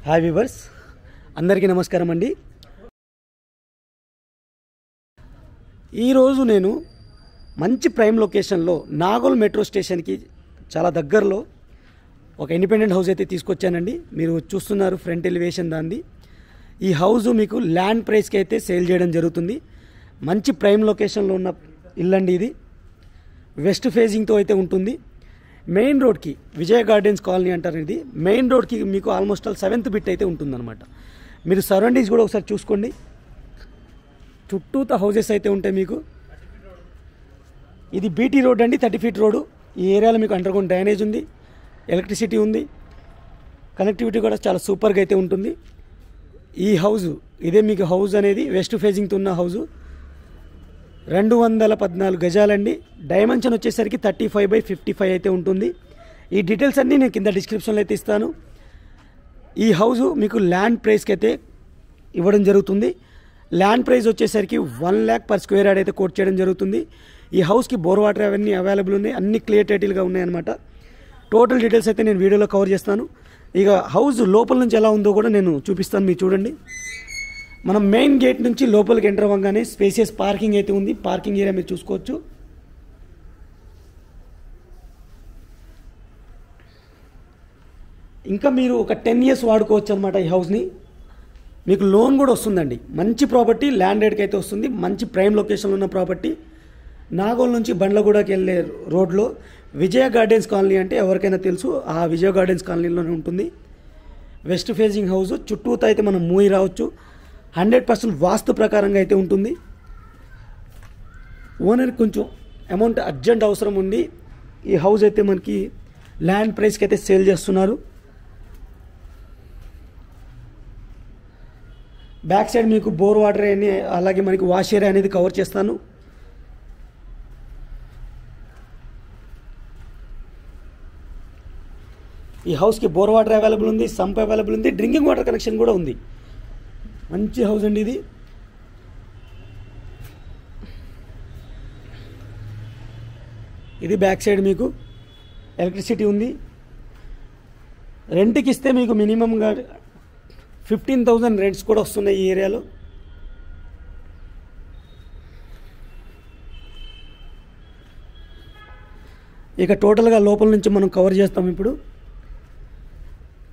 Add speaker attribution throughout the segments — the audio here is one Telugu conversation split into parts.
Speaker 1: హాయ్ వ్యూవర్స్, అందరికీ నమస్కారం అండి. ఈరోజు నేను మంచి ప్రైమ్ లొకేషన్లో నాగోల్ మెట్రో స్టేషన్కి చాలా దగ్గరలో ఒక ఇండిపెండెంట్ హౌస్ అయితే తీసుకొచ్చానండి. మీరు చూస్తున్నారు ఫ్రంట్ ఎలివేషన్ దాన్ని. ఈ హౌస్ మీకు ల్యాండ్ ప్రైస్కి అయితే సేల్ చేయడం జరుగుతుంది. మంచి ప్రైమ్ లొకేషన్లో ఉన్న ఇల్లండి ఇది. వెస్ట్ ఫేజింగ్తో అయితే ఉంటుంది. మెయిన్ రోడ్కి విజయ గార్డెన్స్ కాలనీ అంటారు. ఇది మెయిన్ రోడ్కి మీకు ఆల్మోస్ట్ ఆల్ 7th బిట్ అయితే ఉంటుందన్నమాట. మీరు సరౌండింగ్స్ కూడా ఒకసారి చూసుకోండి. చుట్టూత హౌసెస్ అయితే ఉంటాయి మీకు. ఇది బీటీ రోడ్ అండి, 30 feet రోడ్డు. ఈ ఏరియాలో మీకు అండర్గ్రౌండ్ డ్రైనేజ్ ఉంది, ఎలక్ట్రిసిటీ ఉంది, కనెక్టివిటీ కూడా చాలా సూపర్గా అయితే ఉంటుంది. ఈ హౌస్ ఇదే మీకు హౌస్ అనేది వెస్ట్ ఫేజింగ్తో ఉన్న హౌజు. 214 గజాలండి. డైమెన్షన్ వచ్చేసరికి 35/55 అయితే ఉంటుంది. ఈ డీటెయిల్స్ అన్నీ నేను కింద డిస్క్రిప్షన్లో అయితే ఇస్తాను. ఈ హౌజు మీకు ల్యాండ్ ప్రైస్కి అయితే ఇవ్వడం జరుగుతుంది. ల్యాండ్ ప్రైస్ వచ్చేసరికి 1 lakh per square yard అయితే కోట్ చేయడం జరుగుతుంది. ఈ హౌస్కి బోర్ వాటర్ అవన్నీ అవైలబుల్ ఉన్నాయి, అన్ని క్లియర్ టైటిల్గా ఉన్నాయన్నమాట. టోటల్ డీటెయిల్స్ అయితే నేను వీడియోలో కవర్ చేస్తాను. ఇక హౌస్ లోపల నుంచి ఎలా ఉందో కూడా నేను చూపిస్తాను, మీరు చూడండి. మనం మెయిన్ గేట్ నుంచి లోపలికి ఎంటర్ అవ్వగానే స్పేసియస్ పార్కింగ్ అయితే ఉంది. పార్కింగ్ ఏరియా మీరు చూసుకోవచ్చు. ఇంకా మీరు ఒక 10 years వాడుకోవచ్చు అనమాట ఈ హౌస్ని. మీకు లోన్ కూడా వస్తుందండి. మంచి ప్రాపర్టీ, ల్యాండ్ రేట్కి అయితే వస్తుంది. మంచి ప్రైమ్ లొకేషన్లో ఉన్న ప్రాపర్టీ. నాగోల్ నుంచి బండ్లగూడకి వెళ్ళే రోడ్లో విజయ గార్డెన్స్ కాలనీ అంటే ఎవరికైనా తెలుసు, ఆ విజయ గార్డెన్స్ కాలనీలోనే ఉంటుంది. West facing house. చుట్టూతో అయితే మనం మూవీ రావచ్చు. 100% వాస్తు ప్రకారంగా అయితే ఉంటుంది. ఓనర్కి కొంచెం అమౌంట్ అర్జెంట్ అవసరం ఉంది. ఈ హౌస్ అయితే మనకి ల్యాండ్ ప్రైస్కి అయితే సేల్ చేస్తున్నారు. బ్యాక్ సైడ్ మీకు బోర్ వాటర్ అని, అలాగే మనకి వాష్ ఏరియా అనేది కవర్ చేస్తాను. ఈ హౌస్కి బోర్ వాటర్ అవైలబుల్ ఉంది, సంప్ అవైలబుల్ ఉంది, డ్రింకింగ్ వాటర్ కనెక్షన్ కూడా ఉంది. మంచి హౌస్ అండి ఇది. ఇది బ్యాక్ సైడ్ మీకు ఎలక్ట్రిసిటీ ఉంది. రెంట్కి ఇస్తే మీకు మినిమంగా 15,000 రెంట్స్ కూడా వస్తున్నాయి ఈ ఏరియాలో. ఇక టోటల్గా లోపల నుంచి మనం కవర్ చేస్తాం. ఇప్పుడు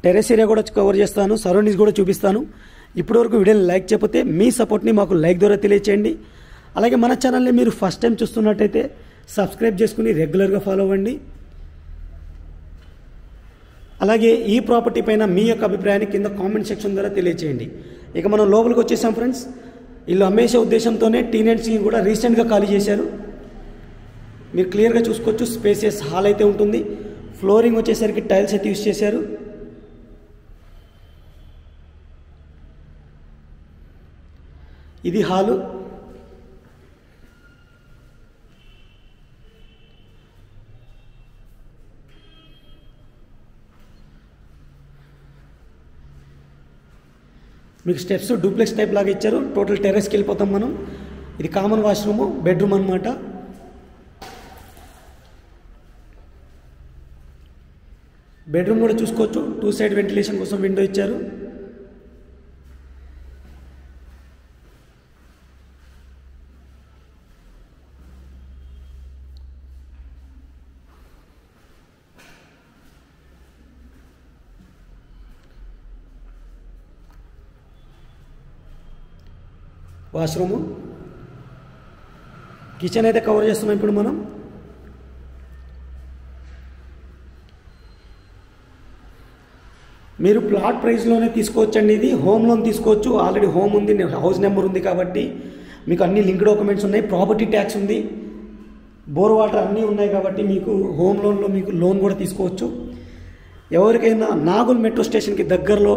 Speaker 1: టెరెస్ ఏరియా కూడా కవర్ చేస్తాను, సరౌండింగ్స్ కూడా చూపిస్తాను. ఇప్పటివరకు వీడియోని లైక్ చేయకపోతే మీ సపోర్ట్ని మాకు లైక్ ద్వారా తెలియచేయండి. అలాగే మన ఛానల్ని మీరు ఫస్ట్ టైం చూస్తున్నట్టయితే సబ్స్క్రైబ్ చేసుకుని రెగ్యులర్గా ఫాలో అవ్వండి. అలాగే ఈ ప్రాపర్టీ పైన మీ యొక్క అభిప్రాయాన్ని కింద కామెంట్ సెక్షన్ ద్వారా తెలియచేయండి. ఇక మనం లోపలికి వచ్చేసాం ఫ్రెండ్స్. ఇల్లు అమ్మేసే ఉద్దేశంతోనే టీనెంట్స్కి కూడా రీసెంట్గా ఖాళీ చేశారు. మీరు క్లియర్గా చూసుకోవచ్చు. స్పేసియస్ హాల్ అయితే ఉంటుంది. ఫ్లోరింగ్ వచ్చేసరికి టైల్స్ అయితే యూజ్ చేశారు. ఇది హాలు. మీకు స్టెప్స్ డూప్లెక్స్ టైప్ లాగా ఇచ్చారు. టోటల్ టెర్రస్కి వెళ్ళిపోతాం మనం. ఇది కామన్ వాష్రూము, బెడ్రూమ్ అనమాట. బెడ్రూమ్ కూడా చూసుకోవచ్చు. 2 side వెంటిలేషన్ కోసం విండో ఇచ్చారు. వాష్రూము, కిచెన్ అయితే కవర్ చేస్తున్నాం ఇప్పుడు మనం. మీరు ప్లాట్ ప్రైస్లోనే తీసుకోవచ్చండి. ఇది హోమ్ లోన్ తీసుకోవచ్చు. ఆల్రెడీ హోమ్ ఉంది, హౌస్ నెంబర్ ఉంది కాబట్టి మీకు అన్ని లింక్ డాక్యుమెంట్స్ ఉన్నాయి. ప్రాపర్టీ ట్యాక్స్ ఉంది, బోర్ వాటర్ అన్నీ ఉన్నాయి కాబట్టి మీకు హోమ్ లోన్లో మీకు లోన్ కూడా తీసుకోవచ్చు. ఎవరికైనా నాగోల్ మెట్రో స్టేషన్కి దగ్గరలో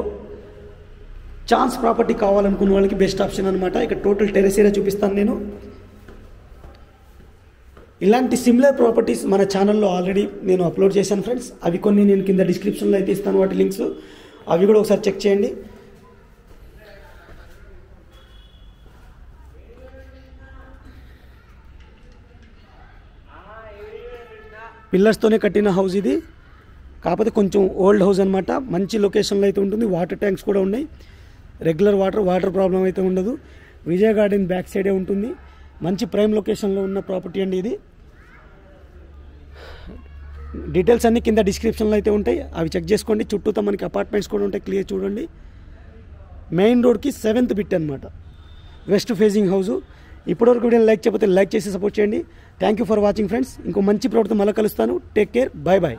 Speaker 1: ఛాన్స్ ప్రాపర్టీ కావాలనుకున్న వాళ్ళకి బెస్ట్ ఆప్షన్ అనమాట. ఇక్కడ టోటల్ టెరెస్ ఏరియా చూపిస్తాను నేను. ఇలాంటి సిమిలర్ ప్రాపర్టీస్ మన ఛానల్లో ఆల్రెడీ నేను అప్లోడ్ చేశాను ఫ్రెండ్స్. అవి కొన్ని నేను కింద డిస్క్రిప్షన్లో అయితే ఇస్తాను, వాటి లింక్స్. అవి కూడా ఒకసారి చెక్ చేయండి. పిల్లర్స్తోనే కట్టిన హౌస్ ఇది. కాకపోతే కొంచెం ఓల్డ్ హౌస్ అనమాట. మంచి లొకేషన్లో అయితే ఉంటుంది. వాటర్ ట్యాంక్స్ కూడా ఉన్నాయి. రెగ్యులర్ వాటర్ ప్రాబ్లం అయితే ఉండదు. విజయ గార్డెన్ బ్యాక్ సైడే ఉంటుంది. మంచి ప్రైమ్ లొకేషన్లో ఉన్న ప్రాపర్టీ అండి ఇది. డీటెయిల్స్ అన్నీ కింద డిస్క్రిప్షన్లో అయితే ఉంటాయి, అవి చెక్ చేసుకోండి. చుట్టూతో మనకి అపార్ట్మెంట్స్ కూడా ఉంటాయి, క్లియర్ చూడండి. మెయిన్ రోడ్కి 7th బిట్ అనమాట, వెస్ట్ ఫేసింగ్ హౌస్. ఇప్పటివరకు వీడియో లైక్ చేయకపోతే లైక్ చేసి సపోర్ట్ చేయండి. Thank you for watching friends. ఇంకో మంచి ప్రోడక్ట్తో మళ్ళీ కలుస్తాను. Take care, bye bye.